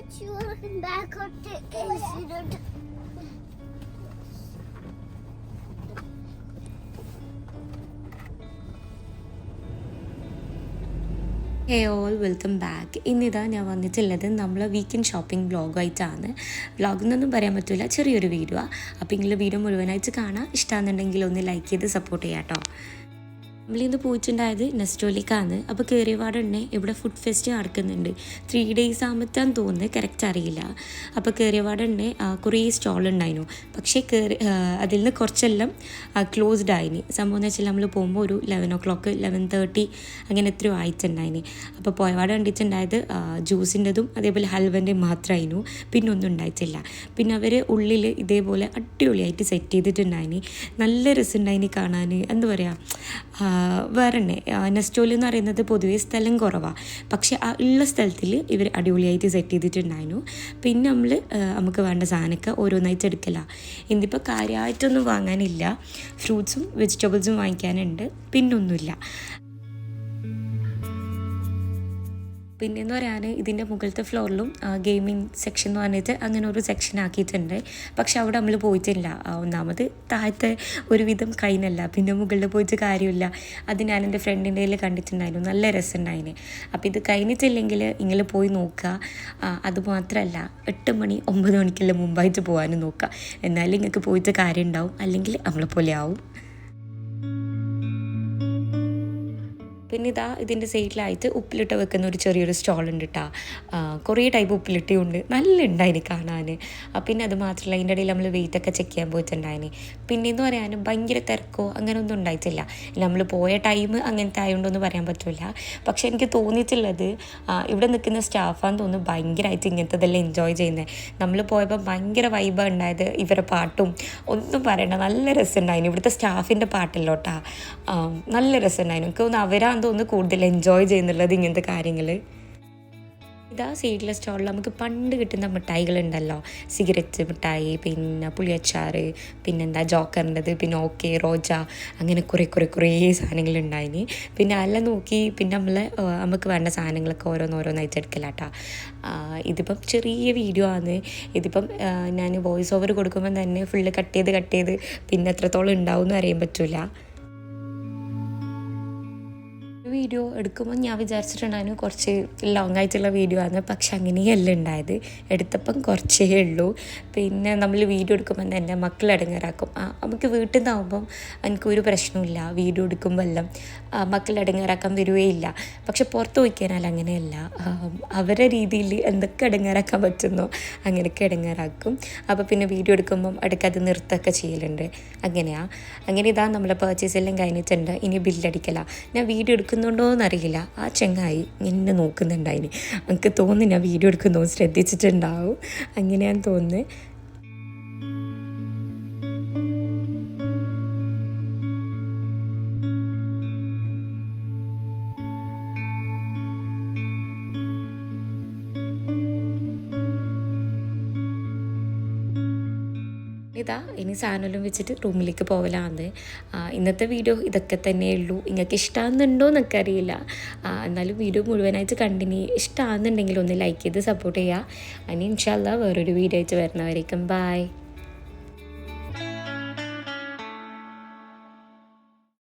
back on the incident. Hey all welcome back. ഇന്നിതാ ഞാൻ വന്നിട്ടുള്ളത് നമ്മളെ വീക്കെൻഡ് ഷോപ്പിംഗ് വ്ളോഗായിട്ടാണ്. വ്ളോഗെന്നൊന്നും പറയാൻ പറ്റില്ല, ചെറിയൊരു വീഡിയോ. അപ്പോൾ നിങ്ങൾ വീഡിയോ മുഴുവനായിട്ട് കാണാം. ഇഷ്ടമാണെന്നുണ്ടെങ്കിൽ ഒന്ന് ലൈക്ക് ചെയ്ത് സപ്പോർട്ട് ചെയ്യാം കേട്ടോ. നമ്മളിന്ന് പോയിട്ടുണ്ടായത് നെസ്റ്റോലിക്കാണ്. അപ്പോൾ കയറിയപാട് തന്നെ ഇവിടെ ഫുഡ് ഫെസ്റ്റ് നടക്കുന്നുണ്ട്. 3 days ആകുമ്പോഴത്തേന്ന് തോന്നുന്നത്, കറക്റ്റ് അറിയില്ല. അപ്പോൾ കയറിയപാട് തന്നെ കുറേ സ്റ്റോൾ ഉണ്ടായിരുന്നു. പക്ഷേ അതിൽ നിന്ന് കുറച്ചെല്ലാം ക്ലോസ്ഡ് ആയിന്. സംഭവം എന്ന് വെച്ചാൽ നമ്മൾ പോകുമ്പോൾ ഒരു 11 o'clock 11:30 അങ്ങനെ എത്രയോ ആയിട്ടുണ്ടായിന്. അപ്പോൾ പോയപാട് കണ്ടിട്ടുണ്ടായത് ജ്യൂസിൻ്റെതും അതേപോലെ ഹൽവൻ്റെയും മാത്രമായിരുന്നു. പിന്നെ ഒന്നും ഉണ്ടായിട്ടില്ല. പിന്നെ അവർ ഉള്ളിൽ ഇതേപോലെ അടിപൊളിയായിട്ട് സെറ്റ് ചെയ്തിട്ടുണ്ടായിന്. നല്ല രസമുണ്ടായിന് കാണാൻ. എന്താ പറയുക, വേറെ തന്നെ. നെസ്റ്റോൽ എന്ന് പറയുന്നത് പൊതുവേ സ്ഥലം കുറവാണ്. പക്ഷെ ആ ഉള്ള സ്ഥലത്തിൽ ഇവർ അടിപൊളിയായിട്ട് സെറ്റ് ചെയ്തിട്ടുണ്ടായിരുന്നു. പിന്നെ നമുക്ക് വേണ്ട സാധനമൊക്കെ ഓരോന്നായിട്ട് എടുക്കല. ഇന്നിപ്പോൾ കാര്യമായിട്ടൊന്നും വാങ്ങാനില്ല. ഫ്രൂട്ട്സും വെജിറ്റബിൾസും വാങ്ങിക്കാനുണ്ട്, പിന്നൊന്നുമില്ല. പിന്നെയെന്ന് പറയാൻ ഇതിൻ്റെ മുകളിലത്തെ ഫ്ലോറിലും ഗെയിമിംഗ് സെക്ഷൻ എന്ന് പറഞ്ഞിട്ട് അങ്ങനെ ഒരു സെക്ഷൻ ആക്കിയിട്ടുണ്ട്. പക്ഷെ അവിടെ നമ്മൾ പോയിട്ടില്ല. ഒന്നാമത് താഴത്തെ ഒരുവിധം കഴിഞ്ഞല്ല, പിന്നെ മുകളിൽ പോയിട്ട് കാര്യമില്ല. അത് ഞാൻ എൻ്റെ ഫ്രണ്ടിൻ്റെ കയ്യിൽ കണ്ടിട്ടുണ്ടായിരുന്നു, നല്ല രസമുണ്ടായിന്. അപ്പോൾ ഇത് കഴിഞ്ഞിട്ടില്ലെങ്കിൽ നിങ്ങൾ പോയി നോക്കുക. അതുമാത്രമല്ല 8 മണി 9 മണിക്കെല്ലാം മുമ്പായിട്ട് പോകാനും നോക്കുക. എന്നാലും നിങ്ങൾക്ക് പോയിട്ട് കാര്യം ഉണ്ടാവും, അല്ലെങ്കിൽ നമ്മളെപ്പോലെ ആവും. പിന്നെ ഇതിൻ്റെ സൈഡിലായിട്ട് ഉപ്പിലിട്ട് വെക്കുന്ന ഒരു ചെറിയൊരു സ്റ്റോൾ ഉണ്ട് കേട്ടോ. കുറേ ടൈപ്പ് ഉപ്പിലിട്ടും ഉണ്ട്, നല്ല ഉണ്ടായിന് കാണാൻ. പിന്നെ അത് മാത്രമല്ല, അതിൻ്റെ ഇടയിൽ നമ്മൾ വെയിറ്റൊക്കെ ചെക്ക് ചെയ്യാൻ പോയിട്ടുണ്ടായിന്. പിന്നെയെന്ന് പറയാനും ഭയങ്കര തിരക്കോ അങ്ങനെ ഒന്നും ഉണ്ടായിട്ടില്ല. നമ്മൾ പോയ ടൈം അങ്ങനത്തെ ആയതുകൊണ്ടൊന്നും പറയാൻ പറ്റില്ല. പക്ഷെ എനിക്ക് തോന്നിയിട്ടുള്ളത് ഇവിടെ നിൽക്കുന്ന സ്റ്റാഫാന്ന് തോന്നുന്നു ഭയങ്കരമായിട്ട് ഇങ്ങനത്തതെല്ലാം എൻജോയ് ചെയ്യുന്നത്. നമ്മൾ പോയപ്പോൾ ഭയങ്കര വൈബാണ് ഉണ്ടായത്. ഇവരുടെ പാട്ടും ഒന്നും പറയണ്ട, നല്ല രസമുണ്ടായിരുന്നു. ഇവിടുത്തെ സ്റ്റാഫിൻ്റെ പാട്ടല്ലോ കേട്ടോ, നല്ല രസമുണ്ടായിരുന്നു. എനിക്ക് തോന്നുന്നു അവരാന്ന് തോന്നുന്നു കൂടുതൽ എൻജോയ് ചെയ്യുന്നുള്ളത് ഇങ്ങനത്തെ കാര്യങ്ങൾ. ഇതാ സൈഡിലെ സ്റ്റോളിൽ നമുക്ക് പണ്ട് കിട്ടുന്ന മിഠായികളുണ്ടല്ലോ, സിഗരറ്റ് മിഠായി, പിന്നെ പുളിയച്ചാറ്, പിന്നെന്താ ജോക്കറിൻ്റെത്, പിന്നെ ഓക്കെ റോജ, അങ്ങനെ കുറേ സാധനങ്ങളുണ്ടായിന്. പിന്നെ അതെല്ലാം നോക്കി പിന്നെ നമുക്ക് വേണ്ട സാധനങ്ങളൊക്കെ ഓരോന്നായിട്ട് എടുക്കലാട്ടാ. ഇതിപ്പം ചെറിയ വീഡിയോ ആണ്. ഇതിപ്പം ഞാൻ വോയിസ് ഓവർ കൊടുക്കുമ്പോൾ തന്നെ ഫുള്ള് കട്ട് ചെയ്ത് പിന്നെ എത്രത്തോളം ഉണ്ടാവും എന്ന് അറിയാൻ പറ്റില്ല. വീഡിയോ എടുക്കുമ്പോൾ ഞാൻ വിചാരിച്ചിട്ടുണ്ടായിരുന്നു കുറച്ച് ലോങ് ആയിട്ടുള്ള വീഡിയോ ആണ്. പക്ഷെ അങ്ങനെയല്ല ഉണ്ടായത്. എടുത്തപ്പം കുറച്ചേ ഉള്ളൂ. പിന്നെ നമ്മൾ വീഡിയോ എടുക്കുമ്പോൾ തന്നെ മക്കൾ ഇടങ്ങേറാക്കും. നമുക്ക് വീട്ടിൽ നിന്നാകുമ്പം എനിക്കൊരു പ്രശ്നമില്ല. വീഡിയോ എടുക്കുമ്പോൾ എല്ലാം മക്കൾ ഇടങ്ങേറാക്കാൻ വരുകയില്ല. പക്ഷെ പുറത്ത് പോയിക്കഴിഞ്ഞാൽ അങ്ങനെയല്ല. അവരുടെ രീതിയിൽ എന്തൊക്കെ ഇടങ്ങേറാക്കാൻ പറ്റുന്നോ അങ്ങനെയൊക്കെ ഇടങ്ങേറാക്കും. അപ്പോൾ പിന്നെ വീഡിയോ എടുക്കുമ്പം ഇടയ്ക്കത് നിർത്തുകയൊക്കെ ചെയ്യലുണ്ട്. അങ്ങനെ ഇതാ നമ്മളെ പർച്ചേസ് എല്ലാം കഴിഞ്ഞിട്ടുണ്ട്. ഇനി ബില്ലടിക്കല. ഞാൻ വീഡിയോ എടുക്കുന്നുണ്ടോയെന്നറിയില്ല. ആ ചെങ്ങായി എന്നെ നോക്കുന്നുണ്ടായിന്. എനിക്ക് തോന്നുന്നു ഞാൻ വീഡിയോ എടുക്കുന്നോ ശ്രദ്ധിച്ചിട്ടുണ്ടാവും, അങ്ങനെയാന്ന് തോന്നുന്നു. ഇനി സാധനമെല്ലാം വെച്ചിട്ട് റൂമിലേക്ക് പോകലാന്ന്. ഇന്നത്തെ വീഡിയോ ഇതൊക്കെ തന്നെയുള്ളൂ. നിങ്ങൾക്ക് ഇഷ്ടമാകുന്നുണ്ടോ എന്നൊക്കെ അറിയില്ല. എന്നാലും വീഡിയോ മുഴുവനായിട്ട് കണ്ടിനി ഇഷ്ടമാകുന്നുണ്ടെങ്കിൽ ഒന്ന് ലൈക്ക് ചെയ്ത് സപ്പോർട്ട് ചെയ്യുക. ഇനി ഇൻഷാ അല്ലാഹ് വേറൊരു വീഡിയോ ആയിട്ട് വരുന്നവരേക്കും ബൈ.